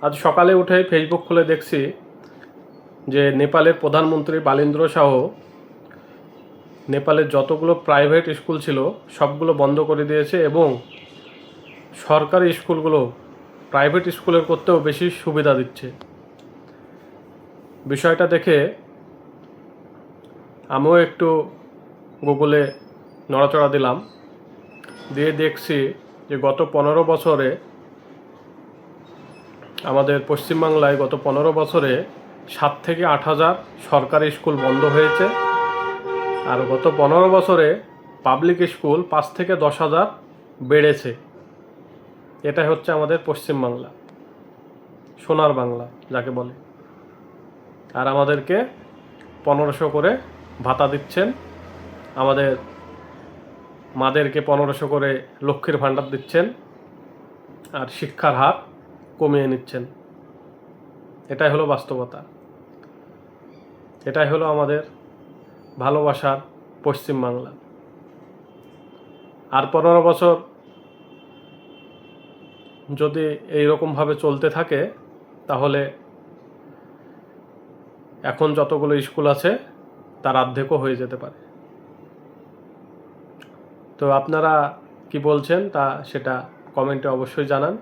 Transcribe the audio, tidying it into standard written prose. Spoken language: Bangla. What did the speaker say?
আজ সকালে উঠে ফেসবুক খুলে দেখছি যে নেপালের প্রধানমন্ত্রী বালিন্দ্র শাহ নেপালের যতগুলো প্রাইভেট স্কুল ছিল সবগুলো বন্ধ করে দিয়েছে এবং সরকারি স্কুলগুলো প্রাইভেট স্কুলের করতেও বেশি সুবিধা দিচ্ছে। বিষয়টা দেখে আমিও একটু গুগলে নড়াচড়া দিলাম, দিয়ে দেখছি যে গত 15 বছরে আমাদের পশ্চিমবাংলায় গত 15 বছরে 7 থেকে 8,000 সরকারি স্কুল বন্ধ হয়েছে, আর গত 15 বছরে পাবলিক স্কুল 5 থেকে 10,000 বেড়েছে। এটাই হচ্ছে আমাদের পশ্চিমবাংলা, সোনার বাংলা যাকে বলে। আর আমাদেরকে 1500 করে ভাতা দিচ্ছেন, আমাদের মাদেরকে 1500 করে লক্ষ্মীর ভাণ্ডার দিচ্ছেন, আর শিক্ষার হার কমিয়ে নিচ্ছেন। এটাই হলো বাস্তবতা, এটাই হলো আমাদের ভালোবাসার পশ্চিমবাংলা। আর 15 বছর যদি এইরকমভাবে চলতে থাকে তাহলে এখন যতগুলো স্কুল আছে তার অর্ধেকও হয়ে যেতে পারে। তো আপনারা কি বলছেন তা সেটা কমেন্টে অবশ্যই জানান।